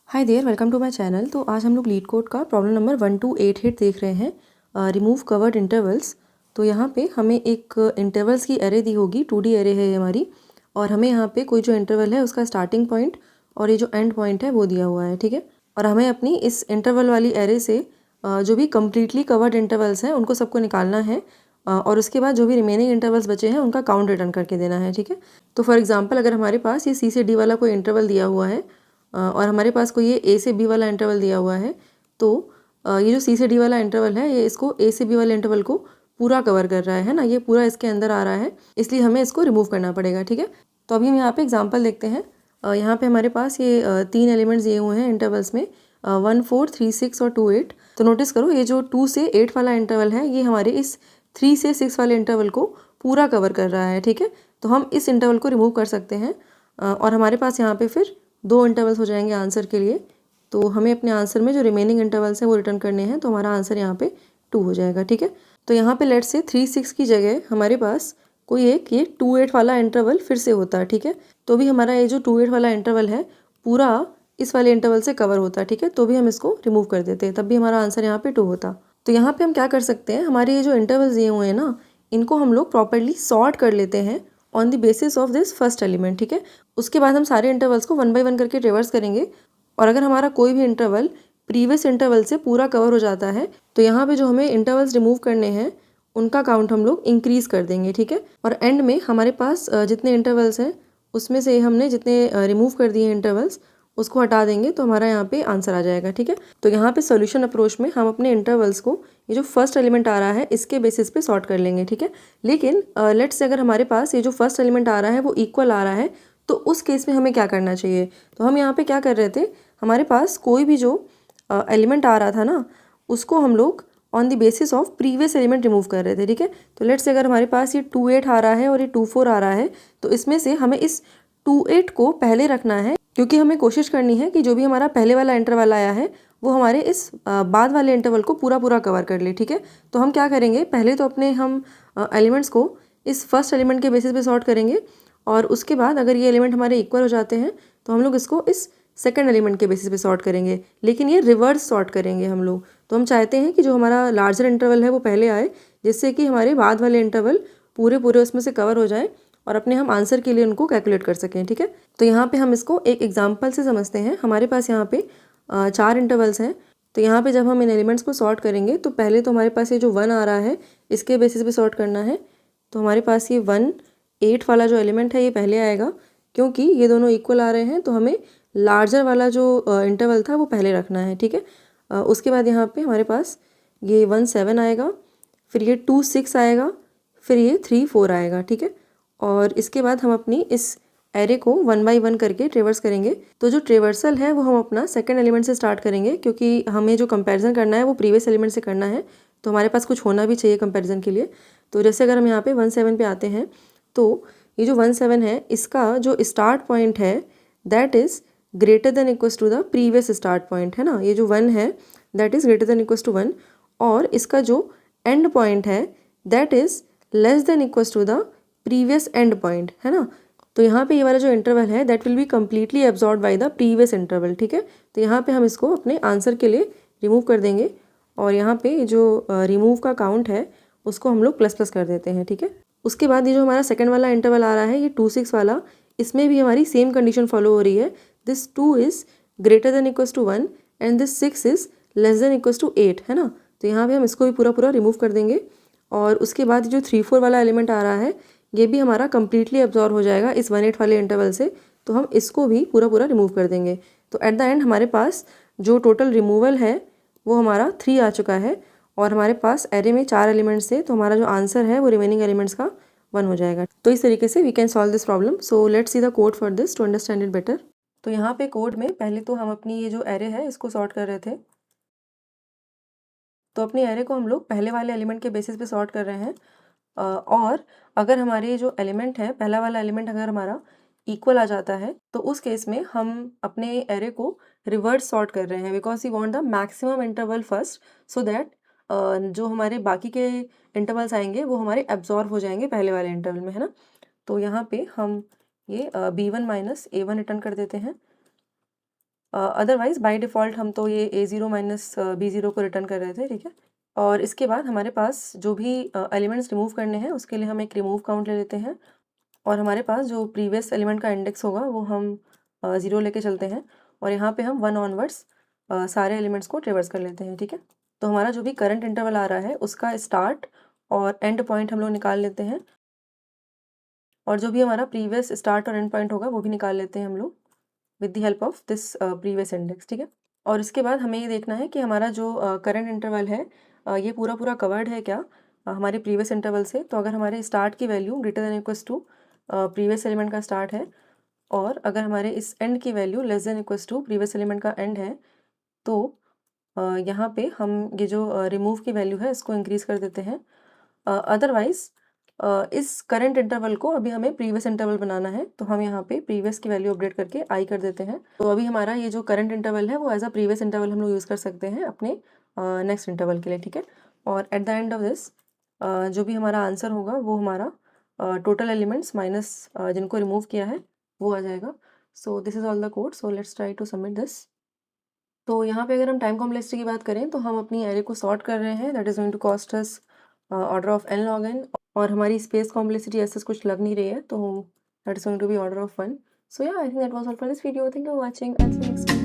Hi there, welcome to my channel. तो आज हम लोग लीड कोड का प्रॉब्लम नंबर 1288 देख रहे हैं, रिमूव कवर्ड इंटरवल्स। तो यहाँ पे हमें एक इंटरवल्स की एरे दी होगी, 2D एरे है ये हमारी, और हमें यहाँ पे कोई जो इंटरवल है उसका स्टार्टिंग पॉइंट और ये जो एंड पॉइंट है वो दिया हुआ है, ठीक है। और हमें अपनी इस इंटरवल वाली एरे से जो भी कम्प्लीटली कवर्ड इंटरवल्स हैं उनको सबको निकालना है, और उसके बाद जो भी रिमेनिंग इंटरवल्स बचे हैं उनका काउंट रिटर्न करके देना है, ठीक है। तो फॉर एग्जाम्पल अगर हमारे पास ये C से D वाला कोई इंटरवल दिया हुआ है और हमारे पास कोई ये A से B वाला इंटरवल दिया हुआ है, तो ये जो C से D वाला इंटरवल है ये इसको A से B वाले इंटरवल को पूरा कवर कर रहा है ना, ये पूरा इसके अंदर आ रहा है, इसलिए हमें इसको रिमूव करना पड़ेगा, ठीक है। तो अभी हम यहाँ पे एग्जांपल देखते हैं। यहाँ पे हमारे पास ये 3 एलिमेंट्स दिए हुए हैं इंटरवल्स में, 1 4 3 6 और 2 8। तो नोटिस करो ये जो 2 से 8 वाला इंटरवल है ये हमारे इस 3 से 6 वाले इंटरवल को पूरा कवर कर रहा है, ठीक है। तो हम इस इंटरवल को रिमूव कर सकते हैं और हमारे पास यहाँ पे फिर 2 इंटरवल्स हो जाएंगे आंसर के लिए। तो हमें अपने आंसर में जो रिमेनिंग इंटरवल्स हैं वो रिटर्न करने हैं, तो हमारा आंसर यहाँ पे 2 हो जाएगा, ठीक है। तो यहाँ पे लेट्स से 3 6 की जगह हमारे पास कोई एक ये 2 8 वाला इंटरवल फिर से होता है, ठीक है। तो भी हमारा ये जो 2 8 वाला इंटरवल है पूरा इस वाले इंटरवल से कवर होता है, ठीक है। तो भी हम इसको रिमूव कर देते हैं, तब भी हमारा आंसर यहाँ पे 2 होता। तो यहाँ पे हम क्या कर सकते हैं, हमारे ये जो इंटरवल्स दिए हुए हैं ना इनको हम लोग प्रॉपरली सॉर्ट कर लेते हैं on the basis of this first element, ठीक है। उसके बाद हम सारे इंटरवल्स को 1 बाय 1 करके रिवर्स करेंगे, और अगर हमारा कोई भी इंटरवल प्रीवियस इंटरवल से पूरा कवर हो जाता है तो यहाँ पे जो हमें इंटरवल्स रिमूव करने हैं उनका काउंट हम लोग इंक्रीज कर देंगे, ठीक है। और एंड में हमारे पास जितने इंटरवल्स हैं उसमें से हमने जितने रिमूव कर दिए इंटरवल्स उसको हटा देंगे, तो हमारा यहाँ पे आंसर आ जाएगा, ठीक है। तो यहाँ पे सोल्यूशन अप्रोच में हम अपने इंटरवल्स को ये जो फर्स्ट एलिमेंट आ रहा है इसके बेसिस पे सॉर्ट कर लेंगे, ठीक है। लेकिन लेट्स से अगर हमारे पास ये जो फर्स्ट एलिमेंट आ रहा है वो इक्वल आ रहा है, तो उस केस में हमें क्या करना चाहिए। तो हम यहाँ पे क्या कर रहे थे, हमारे पास कोई भी जो एलिमेंट आ रहा था ना उसको हम लोग on the basis of previous element remove कर रहे थे, ठीक है। तो लेट्स से अगर हमारे पास ये 2 8 आ रहा है और ये 2 4 आ रहा है, तो इसमें से हमें इस 2 8 को पहले रखना है, क्योंकि हमें कोशिश करनी है कि जो भी हमारा पहले वाला इंटरवल आया है वो हमारे इस बाद वाले इंटरवल को पूरा पूरा कवर कर ले, ठीक है। तो हम क्या करेंगे, पहले तो अपने हम एलिमेंट्स को इस फर्स्ट एलिमेंट के बेसिस पे सॉर्ट करेंगे, और उसके बाद अगर ये एलिमेंट हमारे इक्वल हो जाते हैं तो हम लोग इसको इस सेकंड एलिमेंट के बेसिस पे सॉर्ट करेंगे, लेकिन ये रिवर्स सॉर्ट करेंगे हम लोग। तो हम चाहते हैं कि जो हमारा लार्जर इंटरवल है वो पहले आए, जिससे कि हमारे बाद वाले इंटरवल पूरे पूरे उसमें से कवर हो जाए और अपने हम आंसर के लिए उनको कैलकुलेट कर सकें, ठीक है। तो यहाँ पे हम इसको एक एग्जाम्पल से समझते हैं। हमारे पास यहाँ पे 4 इंटरवल्स हैं, तो यहाँ पे जब हम इन एलिमेंट्स को सॉर्ट करेंगे तो पहले तो हमारे पास ये जो 1 आ रहा है इसके बेसिस पे सॉर्ट करना है। तो हमारे पास ये 1 8 वाला जो एलिमेंट है ये पहले आएगा, क्योंकि ये दोनों इक्वल आ रहे हैं तो हमें लार्जर वाला जो इंटरवल था वो पहले रखना है, ठीक है। उसके बाद यहाँ पे हमारे पास ये 1 7 आएगा, फिर ये 2 6 आएगा, फिर ये 3 4 आएगा, ठीक है। और इसके बाद हम अपनी इस एरे को 1 बाय 1 करके ट्रेवर्स करेंगे। तो जो ट्रेवर्सल है वो हम अपना सेकंड एलिमेंट से स्टार्ट करेंगे, क्योंकि हमें जो कंपैरिजन करना है वो प्रीवियस एलिमेंट से करना है, तो हमारे पास कुछ होना भी चाहिए कंपैरिजन के लिए। तो जैसे अगर हम यहाँ पे 1 7 पे आते हैं, तो ये जो 1 7 है इसका जो स्टार्ट पॉइंट है that is greater than equals to the previous start point, है ना। ये जो 1 है that is greater than equals to 1, और इसका जो एंड पॉइंट है that is less than equals to the previous end point, है ना। तो यहाँ पे ये वाला जो इंटरवल है that will be completely absorb by the previous interval, ठीक है। तो यहाँ पे हम इसको अपने आंसर के लिए रिमूव कर देंगे, और यहाँ पे जो रिमूव का काउंट है उसको हम लोग ++ कर देते हैं, ठीक है। उसके बाद ये जो हमारा सेकंड वाला इंटरवल आ रहा है ये 2 6 वाला, इसमें भी हमारी सेम कंडीशन फॉलो हो रही है, this 2 is greater than equals to 1 and this 6 is less than equals to 8, है ना। तो यहाँ पे हम इसको भी पूरा पूरा रिमूव कर देंगे, और उसके बाद जो 3 4 वाला एलिमेंट आ रहा है ये भी हमारा कम्प्लीटली एब्जॉर्ब हो जाएगा इस 1 8 वाले इंटरवल से, तो हम इसको भी पूरा पूरा रिमूव कर देंगे। तो एट द एंड हमारे पास जो टोटल रिमूवल है वो हमारा 3 आ चुका है, और हमारे पास एरे में 4 एलिमेंट्स थे, तो हमारा जो आंसर है वो रिमेनिंग एलिमेंट्स का 1 हो जाएगा। तो इस तरीके से we can solve this problem. So let's see the code for this to understand it better. तो यहाँ पे कोड में पहले तो हम अपनी ये जो एरे है इसको सॉर्ट कर रहे थे। तो अपनी एरे को हम लोग पहले वाले एलिमेंट के बेसिस पे सॉर्ट कर रहे हैं, और अगर हमारे जो एलिमेंट है पहला वाला एलिमेंट अगर हमारा इक्वल आ जाता है तो उस केस में हम अपने एरे को रिवर्स सॉर्ट कर रहे हैं, because we want the maximum interval first, so that जो हमारे बाकी के इंटरवल्स आएंगे वो हमारे एब्जॉर्ब हो जाएंगे पहले वाले इंटरवल में, है ना। तो यहाँ पे हम ये B1 - A1 रिटर्न कर देते हैं, अदरवाइज़ बाय डिफ़ॉल्ट हम तो ये A0 माइनस B0 को रिटर्न कर रहे थे, ठीक है। और इसके बाद हमारे पास जो भी एलिमेंट्स रिमूव करने हैं उसके लिए हम एक रिमूव काउंट ले लेते हैं और हमारे पास जो प्रीवियस एलिमेंट का इंडेक्स होगा वो हम 0 लेके चलते हैं और यहाँ पे हम 1 ऑनवर्ड्स सारे एलिमेंट्स को ट्रेवर्स कर लेते हैं, ठीक है। तो हमारा जो भी करंट इंटरवल आ रहा है उसका स्टार्ट और एंड पॉइंट हम लोग निकाल लेते हैं और जो भी हमारा प्रीवियस स्टार्ट और एंड पॉइंट होगा वो भी निकाल लेते हैं हम लोग with the help of this previous index, ठीक है। और इसके बाद हमें ये देखना है कि हमारा जो करंट इंटरवल है ये पूरा पूरा कवर्ड है क्या हमारे प्रीवियस इंटरवल से। तो अगर हमारे स्टार्ट की value greater than equals to previous element का स्टार्ट है और अगर हमारे इस एंड की value less than equals to previous element का एंड है तो यहाँ पे हम ये जो रिमूव की वैल्यू है इसको इंक्रीज़ कर देते हैं। अदरवाइज़ इस करंट इंटरवल को अभी हमें प्रीवियस इंटरवल बनाना है तो हम यहाँ पे प्रीवियस की वैल्यू अपडेट करके आई कर देते हैं। तो अभी हमारा ये जो करंट इंटरवल है वो एज अ प्रीवियस इंटरवल हम लोग यूज़ कर सकते हैं अपने नेक्स्ट इंटरवल के लिए, ठीक है। और at the end of this जो भी हमारा आंसर होगा वो हमारा टोटल एलिमेंट्स माइनस जिनको रिमूव किया है वो आ जाएगा। So this is all the code, so let's try to submit this. तो यहाँ पे अगर हम टाइम कॉम्प्लेक्सिटी की बात करें तो हम अपनी एरे को सॉर्ट कर रहे हैं, that is going to cost us order of n log n और हमारी स्पेस कॉम्प्लेक्सिटी ऐसा कुछ लग नहीं रही है तो that is going to be order of 1। So yeah I think that was all for this video, thank you for watching, I will see you next